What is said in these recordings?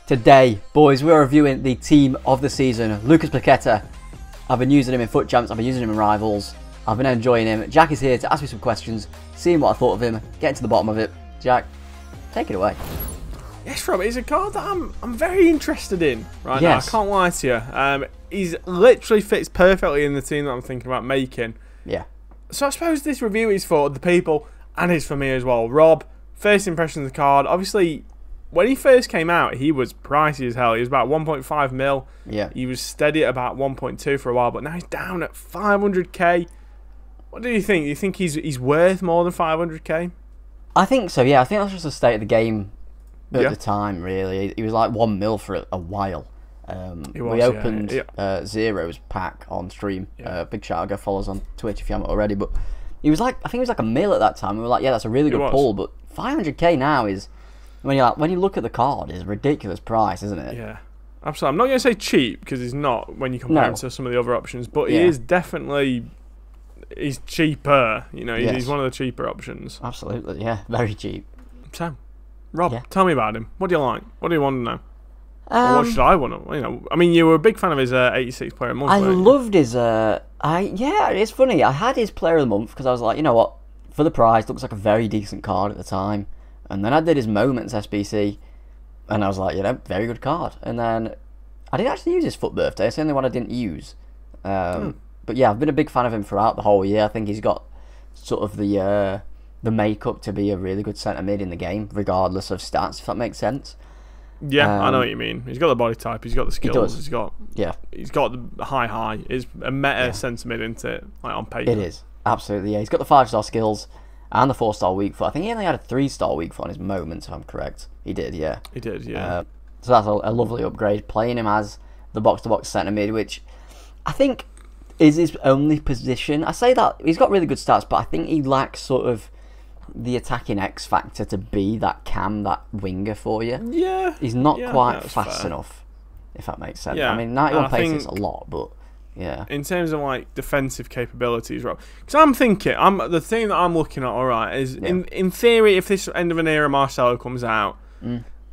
Today, boys, we are reviewing the team of the season, Lucas Paqueta. I've been using him in FUT Champs, I've been using him in Rivals. I've been enjoying him. Jack is here to ask me some questions, seeing what I thought of him, getting to the bottom of it. Jack, take it away. Yes, Rob, it's a card that I'm very interested in right now. I Yes. can't lie to you. He's literally fits perfectly in the team that I'm thinking about making. Yeah. So I suppose this review is for the people, and it's for me as well. Rob, first impression of the card. Obviously, when he first came out, he was pricey as hell. He was about 1.5 mil. Yeah. He was steady at about 1.2 for a while, but now he's down at 500k. What do you think? Do you think he's worth more than 500k? I think so, yeah. I think that's just the state of the game at Yeah. the time, really. He was like 1 mil for a while. We opened Zero's pack on stream. Yeah. Big shout out, go follow us on Twitch if you haven't already. But he was like, I think he was like a mil at that time. We were like, yeah, that's a really good pull. But 500k now is, when you look at the card, is a ridiculous price, isn't it? Yeah, absolutely. I'm not going to say cheap because he's not when you compare him to some of the other options, but he is definitely. He's cheaper, you know. He's one of the cheaper options. Absolutely, yeah, very cheap. So, Rob, tell me about him. What do you like? What do you want to know? Or what should I want to? You know, I mean, you were a big fan of his 86 player a month. I loved his. Yeah, it's funny. I had his player of the month because I was like, you know what, for the price, looks like a very decent card at the time. And then I did his moments SBC, and I was like, you know, very good card. And then I didn't actually use his FUT birthday. It's the only one I didn't use. But yeah, I've been a big fan of him throughout the whole year. I think he's got sort of the makeup to be a really good centre mid in the game, regardless of stats, if that makes sense. Yeah, I know what you mean. He's got the body type. He's got the skills. He's got the high. It's a meta centre mid, isn't it? Like on paper. It is absolutely. Yeah, he's got the 5-star skills and the 4-star weak foot. I think he only had a 3-star weak foot on his moments, if I'm correct. He did, yeah. He did, yeah. So that's a lovely upgrade. Playing him as the box-to-box centre mid, which I think is his only position. I say that he's got really good stats, but I think he lacks sort of the attacking X factor to be that that winger for you. Yeah. He's not quite fast enough, if that makes sense. Yeah. I mean, 91 pace is a lot, but yeah. In terms of like defensive capabilities, Rob, because I'm thinking, the thing that I'm looking at, all right, is in theory, if this end of an era Marcelo comes out,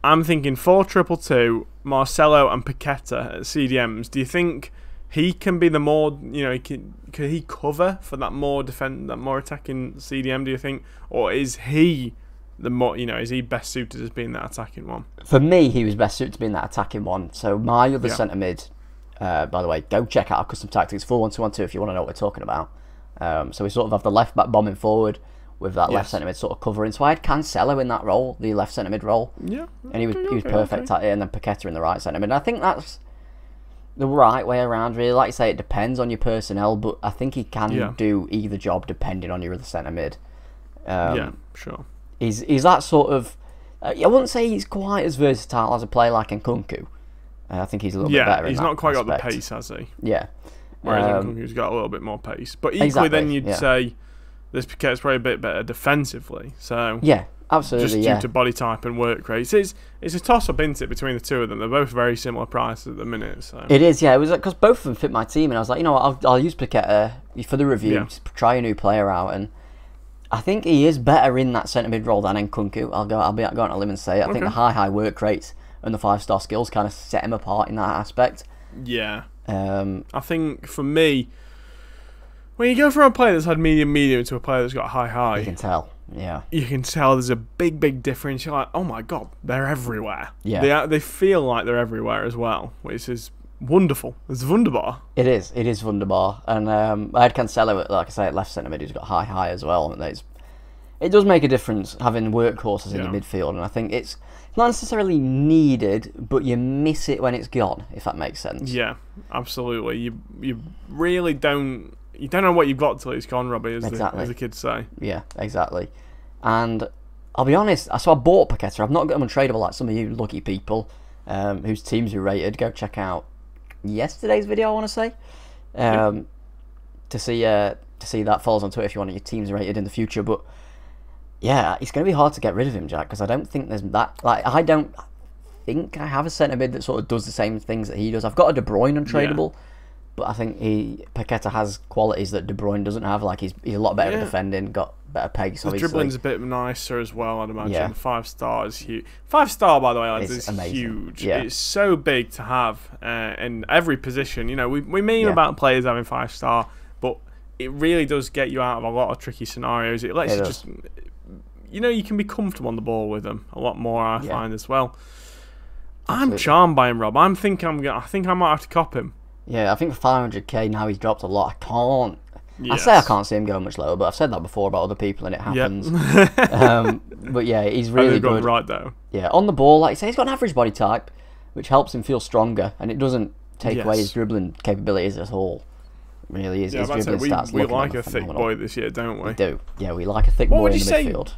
I'm thinking 4-2-2, Marcelo and Paqueta at CDMs. Do you think he can be the more, you know, could he cover for that more attacking CDM? Do you think, or is he the more, you know, is he best suited as being that attacking one? For me, he was best suited to being that attacking one. So my other centre mid. By the way, go check out our custom tactics 4-1-2-1-2 if you want to know what we're talking about. So we sort of have the left back bombing forward with that left centre mid sort of covering. So I had Cancelo in that role, the left centre mid role. Yeah, and he was perfect at it, and then Paqueta in the right centre mid. And I think that's the right way around, really. Like you say, it depends on your personnel, but I think he can do either job depending on your other centre mid. Yeah, sure. He's that sort of. I wouldn't say he's quite as versatile as a player like Nkunku. I think he's a little bit better. He's not quite got the pace, has he? Yeah. Whereas Nkunku's got a little bit more pace. But equally, then you'd say this Paqueta's probably a bit better defensively. So yeah, absolutely. Just due to body type and work rates, it's a toss up, isn't it, between the two of them? They're both very similar prices at the minute. So it is. Yeah, it was because both of them fit my team, and I was like, you know what, I'll use Paqueta for the review. Just try a new player out, and I think he is better in that centre mid role than Nkunku. I'll be going to limb and say it. I think the high work rates and the 5-star skills kind of set him apart in that aspect. Yeah. I think for me, when you go from a player that's had medium to a player that's got high, you can tell. Yeah. You can tell there's a big difference. You're like, oh my god, they're everywhere. Yeah. They feel like they're everywhere as well, which is wonderful. It's wunderbar. It is. It is wunderbar. And I had Cancelo, like I say, at left centre mid, who's got high as well. And it does make a difference having workhorses in your midfield, and I think it's not necessarily needed, but you miss it when it's gone, if that makes sense. Yeah, absolutely. You really don't. You don't know what you've got till it's gone, Robbie, as the kids say. Yeah, exactly. And I'll be honest, so I bought Paqueta. I've not got him untradeable like some of you lucky people whose teams are rated. Go check out yesterday's video, I want to say, to see that. Follows on Twitter if you want your teams rated in the future. But yeah, it's going to be hard to get rid of him, Jack, because I don't think there's that. Like, I don't think I have a centre mid that sort of does the same things that he does. I've got a De Bruyne untradeable, but I think Paqueta has qualities that De Bruyne doesn't have. Like he's a lot better at defending, got better pace. His dribbling's a bit nicer as well, I'd imagine. Yeah. 5 star is huge. 5 star, by the way, lads, is amazing. huge. Yeah. It's so big to have in every position. You know, we meme about players having 5 star, but it really does get you out of a lot of tricky scenarios. It lets you just, you know, you can be comfortable on the ball with them a lot more. I find as well. Absolutely. I'm charmed by him, Rob. I think I might have to cop him. Yeah, I think for 500k now he's dropped a lot. I can't. Yes. I can't see him going much lower, but I've said that before about other people, and it happens. But yeah, he's really good. Right though. Yeah, on the ball, like I say, he's got an average body type, which helps him feel stronger, and it doesn't take away his dribbling capabilities at all. Really, his dribbling stats. We like a thick boy this year, don't we? We do. Yeah, we like a thick boy in the midfield.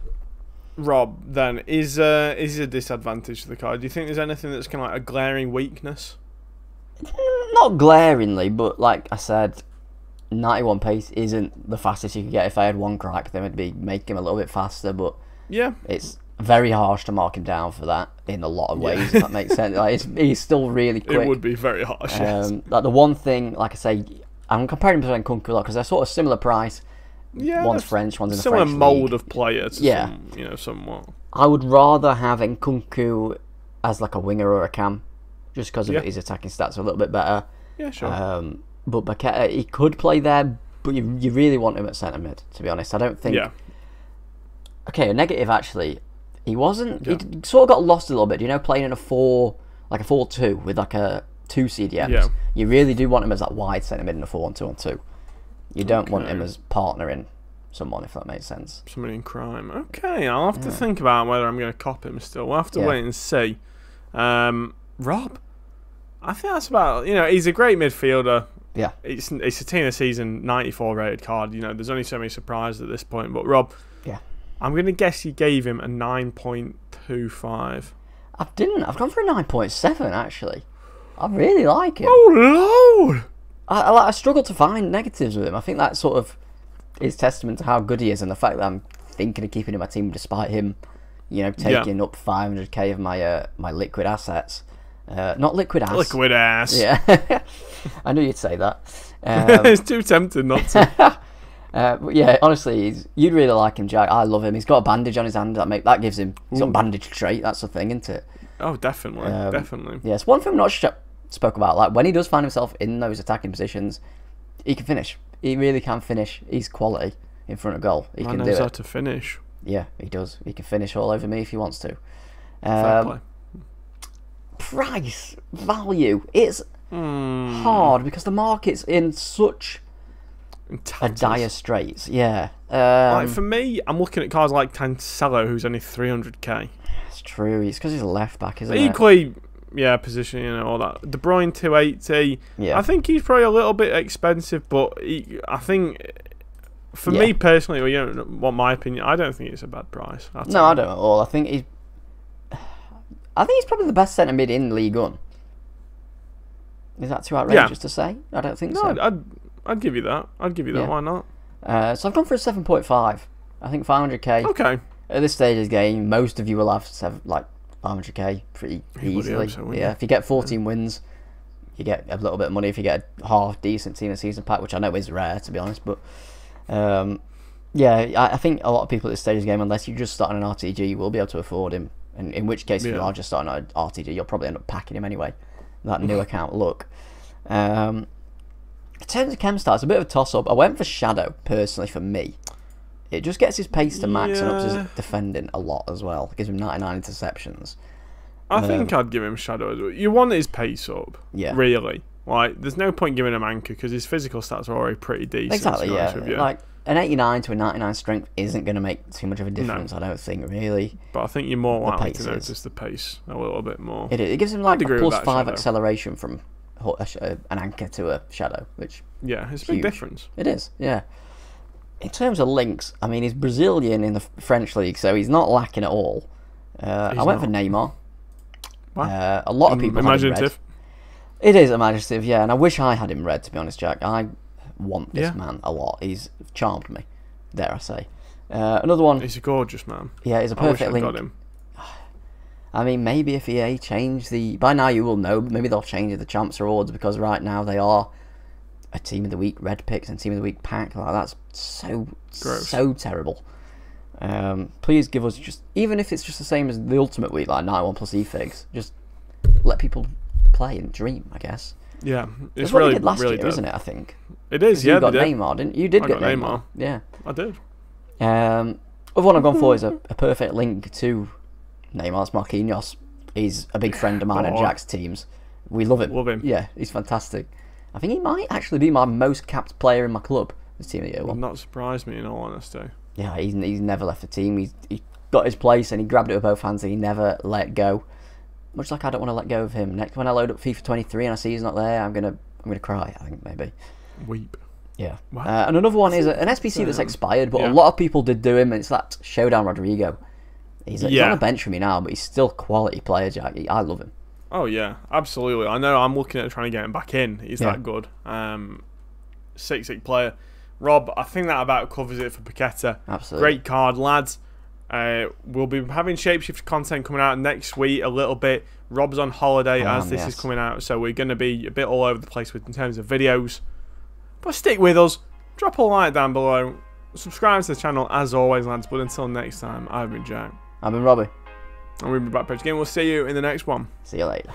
Rob, then is a disadvantage to the card? Do you think there's anything that's kind of like a glaring weakness? Not glaringly, but like I said, 91 pace isn't the fastest you could get. If I had one crack, then it'd be make him a little bit faster. But yeah, it's very harsh to mark him down for that in a lot of ways. If that makes sense. Like he's still really quick. It would be very harsh. Like the one thing, like I say, I'm comparing him to Nkunku a lot because they're sort of similar price. Yeah, one's French, one's in the French league. Similar mould of player. Somewhat. I would rather have Nkunku as like a winger or a cam, just because of his attacking stats are a little bit better. Yeah, sure. But Paqueta, he could play there, but you really want him at centre mid. To be honest, I don't think. Yeah. Okay, a negative actually. He wasn't. Yeah. He sort of got lost a little bit. You know, playing in a 4-2 with like a 2 CDMs. Yeah. You really do want him as that wide centre mid in a 4-1-2-1-2. You don't want him as partnering someone, if that makes sense. Somebody in crime. Okay, I'll have to think about whether I'm going to cop him still. We'll have to wait and see. Rob, I think that's about, he's a great midfielder. Yeah. It's a team of season 94 rated card. There's only so many surprises at this point. But Rob, I'm going to guess you gave him a 9.25. I didn't. I've gone for a 9.7 actually. I really like him. Oh Lord! I struggle to find negatives with him. I think that sort of is testament to how good he is, and the fact that I'm thinking of keeping him in my team despite him, taking up 500k of my liquid assets. Not liquid ass. Liquid ass. Yeah, I knew you'd say that. It's too tempting not to. But yeah, honestly, you'd really like him, Jack. I love him. He's got a bandage on his hand that gives him. He's got a bandage trait. That's the thing, isn't it? Oh, definitely, definitely. Yes, one thing I'm not spoke about, like when he does find himself in those attacking positions, he can finish. He really can finish. He's quality in front of goal. He can do it. Knows how to finish. Yeah, he does. He can finish all over me if he wants to. Fair play. Price value. It's hard because the market's in such a dire straits. Yeah. Like for me, I'm looking at cards like Cancelo, who's only 300k. It's true. It's because he's a left back, isn't it? Equally. Yeah, position, all that. De Bruyne 280. Yeah. I think he's probably a little bit expensive, but I think for me personally, well, you don't want my opinion. I don't think it's a bad price. No, I don't at all. I think he's probably the best centre mid in League One. Is that too outrageous to say? I don't think so. I'd give you that. I'd give you that. Why not? So I've gone for a 7.5. I think 500k. Okay. At this stage of the game, most of you will have 500k pretty easily. If you get 14 wins, you get a little bit of money. If you get a half decent team of season pack, which I know is rare to be honest, but I think a lot of people at this stage of the game, unless you're just starting an RTG, you will be able to afford him. And in which case, if you are just starting an RTG, you'll probably end up packing him anyway. That new account look. In terms of chem stats, it's a bit of a toss up. I went for Shadow personally for me. It just gets his pace to max and ups his defending a lot as well. It gives him 99 interceptions. I think I'd give him Shadow as well. You want his pace up, really. Like, there's no point giving him Anchor because his physical stats are already pretty decent. Exactly, Like, an 89 to a 99 strength isn't going to make too much of a difference, I don't think, really. But I think you're more likely to notice the pace a little bit more. It gives him like a +5 acceleration from an Anchor to a Shadow, which it's a big difference. It is, yeah. In terms of links, I mean, he's Brazilian in the French league, so he's not lacking at all. I went for Neymar. A lot of people imaginative. Had him red. It is imaginative, yeah, and I wish I had him red, to be honest, Jack. I want this man a lot. He's charmed me, dare I say. Another one. He's a gorgeous man. Yeah, he's a perfect link. Got him. I mean, maybe if EA change the... By now you will know, maybe they'll change the Champs Awards because right now they are a Team of the Week red picks and Team of the Week pack. Like, that's so terrible. Please give us just, even if it's just the same as the Ultimate Week, like 91 plus e-figs, just let people play and dream, I guess. Yeah, it's what they did last year, isn't it? I think it is. Yeah, you got Neymar, didn't you? You did get Neymar. Yeah, I did. Other one I've gone for is a perfect link to Neymar's Marquinhos. He's a big friend of mine and Jack's teams. We love him. Love him. Yeah, he's fantastic. I think he might actually be my most capped player in my club this Team of the Year one. Would not surprise me, in all honesty. Yeah, he's never left the team. He got his place and he grabbed it with both hands and he never let go. Much like I don't want to let go of him. Next, when I load up FIFA 23 and I see he's not there, I'm gonna cry. I think maybe. Weep. Yeah. Wow. And another one is an SBC that's expired, but a lot of people did do him. And it's that Showdown Rodrigo. He's on the bench for me now, but he's still quality player, Jack. I love him. Oh yeah, absolutely. I know. I'm looking at trying to get him back in. He's that good. 6-6 player. Rob, I think that about covers it for Paqueta. Absolutely. Great card, lads. We'll be having Shapeshifter content coming out next week a little bit. Rob's on holiday as this is coming out, so we're going to be a bit all over the place in terms of videos. But stick with us. Drop a like down below. Subscribe to the channel as always, lads. But until next time, I've been Jack. I've been Robbie. And we'll be back page again. We'll see you in the next one. See you later.